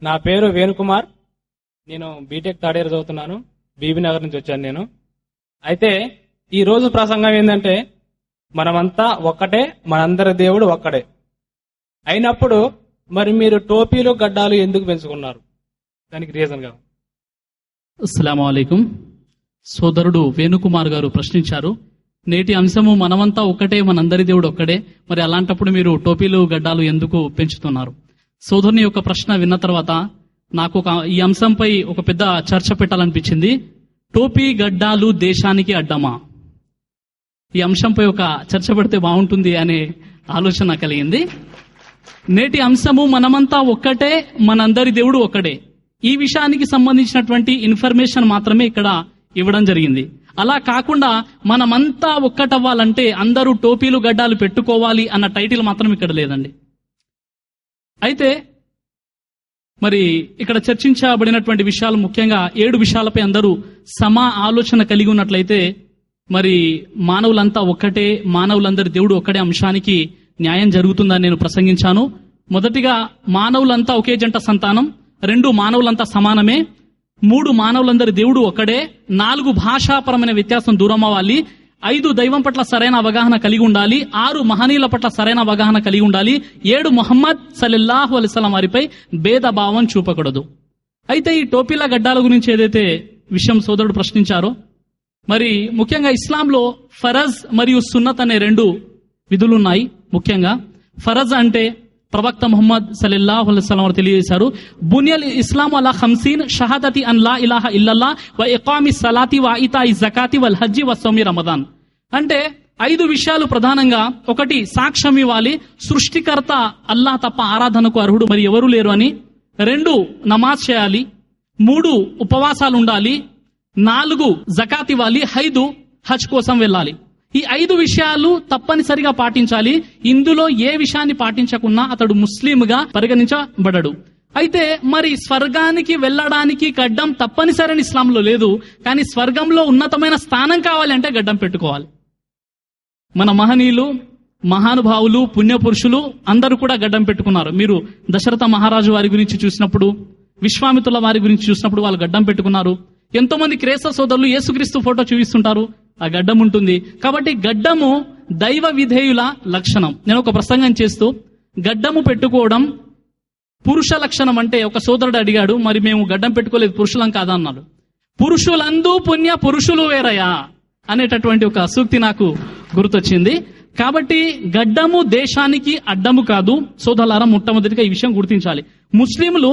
నా పేరు వేణుకుమార్. నేను బీటెక్ థర్డ్ ఇయర్ చదువుతున్నాను. బీబీ నగర్ నుంచి వచ్చాను నేను. అయితే ఈ రోజు ప్రసంగం ఏంటంటే, మనమంతా ఒక్కటే, మనందరి దేవుడు ఒక్కడే అయినప్పుడు మరి మీరు టోపీలు గడ్డాలు ఎందుకు పెంచుకున్నారు? దానికి రీజన్ గా. అస్సలాము అలైకుం. సోదరుడు వేణుకుమార్ గారు ప్రశ్నించారు, నేటి అంశము మనమంతా ఒక్కటే, మనందరి దేవుడు ఒక్కడే, మరి అలాంటప్పుడు మీరు టోపీలు గడ్డాలు ఎందుకు పెంచుతున్నారు? సోదరుని యొక్క ప్రశ్న విన్న తర్వాత నాకు ఈ అంశంపై ఒక పెద్ద చర్చ పెట్టాలనిపించింది. టోపీ గడ్డాలు దేశానికి అడ్డమా? ఈ అంశంపై ఒక చర్చ పెడితే బాగుంటుంది అనే ఆలోచన కలిగింది. నేటి అంశము మనమంతా ఒక్కటే, మనందరి దేవుడు ఒక్కడే. ఈ విషయానికి సంబంధించినటువంటి ఇన్ఫర్మేషన్ మాత్రమే ఇక్కడ ఇవ్వడం జరిగింది. అలా కాకుండా మనమంతా ఒక్కటవ్వాలంటే అందరూ టోపీలు గడ్డాలు పెట్టుకోవాలి అన్న టైటిల్ మాత్రం ఇక్కడ లేదండి. అయితే మరి ఇక్కడ చర్చించబడినటువంటి విషయాలు ముఖ్యంగా 7 విషయాలపై అందరూ సమా ఆలోచన కలిగి ఉన్నట్లయితే మరి మానవులంతా ఒక్కటే, మానవులందరి దేవుడు ఒక్కడే అంశానికి న్యాయం జరుగుతుందని నేను ప్రసంగించాను. మొదటిగా మానవులంతా ఒకే జంట సంతానం. 2 మానవులంతా సమానమే. 3 మానవులందరి దేవుడు ఒక్కడే. 4 భాషాపరమైన వ్యత్యాసం దూరం అవ్వాలి. 5 దైవం పట్ల సరైన అవగాహన కలిగి ఉండాలి. 6 మహనీయుల పట్ల సరైన అవగాహన కలిగి ఉండాలి. 7 ముహమ్మద్ సల్లల్లాహు అలైహి వసల్లం వారిపై భేదభావం చూపకూడదు. అయితే ఈ టోపీల గడ్డాల గురించి ఏదైతే విషయం సోదరుడు ప్రశ్నించారో, మరి ముఖ్యంగా ఇస్లాంలో ఫరజ్ మరియు సున్నత్ అనే 2 విధులున్నాయి. ముఖ్యంగా ఫరజ్ అంటే ప్రవక్త ముహమ్మద్ సల్లల్లాహు అలైహి వసల్లం వారు తెలియజేశారు, బునియల్ ఇస్లాం అలా 50 షహాదతి అన్ లా ఇలాహ ఇల్లల్లా వ ఇకామి సలాతి వ ఇతాయి జకాతి వల్ హజ్జి వ సౌమి రమదాన్. అంటే 5 విషయాలు ప్రధానంగా. 1 సాక్ష్యం ఇవ్వాలి, సృష్టికర్త అల్లాహ్ తప్ప ఆరాధనకు అర్హుడు మరి ఎవరూ లేరు అని. 2 నమాజ్ చేయాలి. 3 ఉపవాసాలు ఉండాలి. 4 జకాత్ ఇవ్వాలి. 5 హజ్ కోసం వెళ్ళాలి. ఈ 5 విషయాలు తప్పనిసరిగా పాటించాలి. ఇందులో ఏ విషయాన్ని పాటించకున్నా అతడు ముస్లింగా పరిగణించబడడు. అయితే మరి స్వర్గానికి వెళ్ళడానికి గడ్డం తప్పనిసరి ఇస్లాంలో లేదు. కానీ స్వర్గంలో ఉన్నతమైన స్థానం కావాలి అంటే గడ్డం పెట్టుకోవాలి. మన మహనీయులు, మహానుభావులు, పుణ్యపురుషులు అందరూ కూడా గడ్డం పెట్టుకున్నారు. మీరు దశరథ మహారాజు వారి గురించి చూసినప్పుడు, విశ్వామిత్రుల వారి గురించి చూసినప్పుడు వాళ్ళు గడ్డం పెట్టుకున్నారు. ఎంతో మంది క్రైస్తవ సోదరులు యేసుక్రీస్తు ఫోటో చూపిస్తుంటారు, ఆ గడ్డం ఉంటుంది. కాబట్టి గడ్డము దైవ విధేయుల లక్షణం. నేను ఒక ప్రసంగం చేస్తూ గడ్డము పెట్టుకోవడం పురుష లక్షణం అంటే ఒక సోదరుడు అడిగాడు, మరి మేము గడ్డం పెట్టుకోలేదు పురుషులం కాదా అన్నాడు. పురుషులందు పుణ్య పురుషులు వేరయా అనేటటువంటి ఒక సూక్తి నాకు గుర్తొచ్చింది. కాబట్టి గడ్డము దేశానికి అడ్డము కాదు. సోదరులారా, మొట్టమొదటిగా ఈ విషయం గుర్తించాలి. ముస్లింలు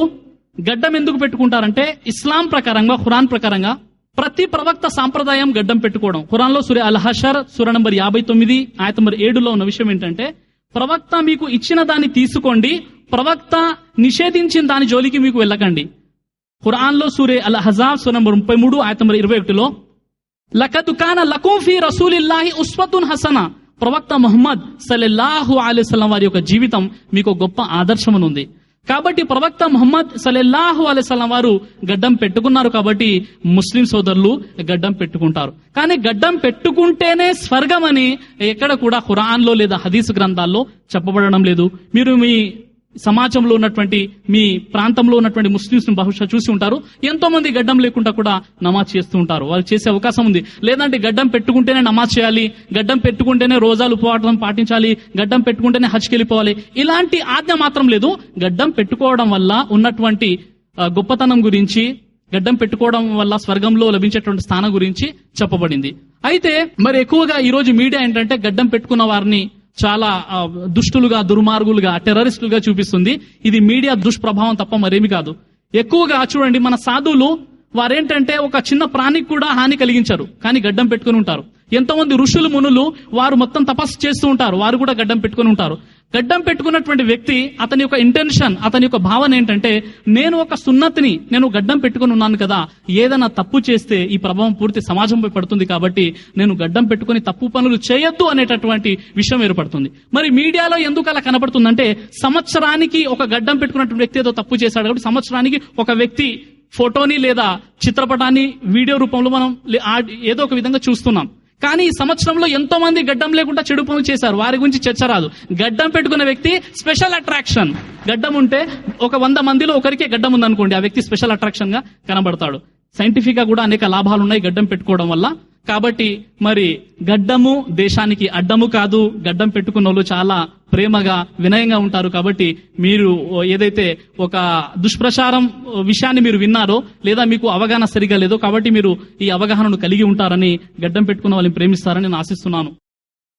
గడ్డం ఎందుకు పెట్టుకుంటారంటే ఇస్లాం ప్రకారంగా, ఖురాన్ ప్రకారంగా ప్రతి ప్రవక్త సాంప్రదాయం గడ్డం పెట్టుకోవడం. ఖురాన్లో సూర అల్ హషర్ సూర నంబర్ 59 ఆయత నంబర్ 7లో ఉన్న విషయం ఏంటంటే, ప్రవక్త మీకు ఇచ్చిన దాన్ని తీసుకోండి, ప్రవక్త నిషేధించిన దాని జోలికి మీకు వెళ్ళకండి. ఖురాన్లో సూర అల్ అహ్జాబ్ సూర నంబర్ 33 ఆయత నంబర్ 21లో లకద్ కాన లకుం ఫీ రసూలిల్లాహి ఉస్వతున్ హసన, ప్రవక్త ముహమ్మద్ సల్లల్లాహు అలైహి వసల్లం వారి యొక్క జీవితం మీకు గొప్ప ఆదర్శం ఉంది. కాబట్టి ప్రవక్త ముహమ్మద్ సల్లల్లాహు అలైహి వసల్లం వారు గడ్డం పెట్టుకున్నారు. కాబట్టి ముస్లిం సోదరులు గడ్డం పెట్టుకుంటారు. కానీ గడ్డం పెట్టుకుంటేనే స్వర్గం అని ఎక్కడ కూడా ఖురాన్లో లేదా హదీస్ గ్రంథాల్లో చెప్పబడడం లేదు. మీరు మీ సమాజంలో ఉన్నటువంటి, మీ ప్రాంతంలో ఉన్నటువంటి ముస్లింస్ బహుశా చూసి ఉంటారు. ఎంతో మంది గడ్డం లేకుండా కూడా నమాజ్ చేస్తూ ఉంటారు. వాళ్ళు చేసే అవకాశం ఉంది. లేదంటే గడ్డం పెట్టుకుంటేనే నమాజ్ చేయాలి, గడ్డం పెట్టుకుంటేనే రోజాలు ఉపవాసం పాటించాలి, గడ్డం పెట్టుకుంటేనే హజ్కి వెళ్ళిపోవాలి, ఇలాంటి ఆజ్ఞ మాత్రం లేదు. గడ్డం పెట్టుకోవడం వల్ల ఉన్నటువంటి గొప్పతనం గురించి, గడ్డం పెట్టుకోవడం వల్ల స్వర్గంలో లభించేటువంటి స్థానం గురించి చెప్పబడింది. అయితే మరి ఎక్కువగా ఈ రోజు మీడియా ఏంటంటే గడ్డం పెట్టుకున్న వారిని చాలా దుష్టులుగా, దుర్మార్గులుగా, టెర్రరిస్టులుగా చూపిస్తుంది. ఇది మీడియా దుష్ప్రభావం తప్ప మరేమి కాదు. ఎక్కువగా చూడండి, మన సాధువులు వారేంటంటే ఒక చిన్న ప్రాణికి కూడా హాని కలిగించరు, కానీ గడ్డం పెట్టుకుని ఉంటారు. ఎంతోమంది ఋషులు, మునులు వారు మొత్తం తపస్సు చేస్తూ ఉంటారు, వారు కూడా గడ్డం పెట్టుకుని ఉంటారు. గడ్డం పెట్టుకున్నటువంటి వ్యక్తి, అతని యొక్క ఇంటెన్షన్, అతని యొక్క భావన ఏంటంటే, నేను ఒక సున్నతిని, నేను గడ్డం పెట్టుకుని ఉన్నాను కదా, ఏదైనా తప్పు చేస్తే ఈ ప్రభావం పూర్తి సమాజంపై పడుతుంది, కాబట్టి నేను గడ్డం పెట్టుకుని తప్పు పనులు చేయొద్దు అనేటటువంటి విషయం ఏర్పడుతుంది. మరి మీడియాలో ఎందుకు అలా కనబడుతుందంటే, సంవత్సరానికి ఒక గడ్డం పెట్టుకున్నటువంటి వ్యక్తి ఏదో తప్పు చేశాడు కాబట్టి సంవత్సరానికి ఒక వ్యక్తి ఫోటోని లేదా చిత్రపటాన్ని వీడియో రూపంలో మనం ఏదో ఒక విధంగా చూస్తున్నాం. కానీ ఈ సంవత్సరంలో ఎంతో మంది గడ్డం లేకుండా చెడు పనులు చేశారు, వారి గురించి చర్చ రాదు. గడ్డం పెట్టుకున్న వ్యక్తి స్పెషల్ అట్రాక్షన్. గడ్డం ఉంటే ఒక 100 మందిలో ఒకరికే గడ్డం ఉందనుకోండి, ఆ వ్యక్తి స్పెషల్ అట్రాక్షన్ గా కనబడతాడు. సైంటిఫిక్ గా కూడా అనేక లాభాలు ఉన్నాయి గడ్డం పెట్టుకోవడం వల్ల. కాబట్టి మరి గడ్డము దేశానికి అడ్డము కాదు. గడ్డం పెట్టుకున్న వాళ్ళు చాలా ప్రేమగా వినయంగా ఉంటారు. కాబట్టి మీరు ఏదైతే ఒక దుష్ప్రచారం విషయాన్ని మీరు విన్నారో, లేదా మీకు అవగాహన సరిగా లేదో, కాబట్టి మీరు ఈ అవగాహనను కలిగి ఉంటారని, గడ్డం పెట్టుకున్న వాళ్ళని ప్రేమిస్తారని నేను ఆశిస్తున్నాను.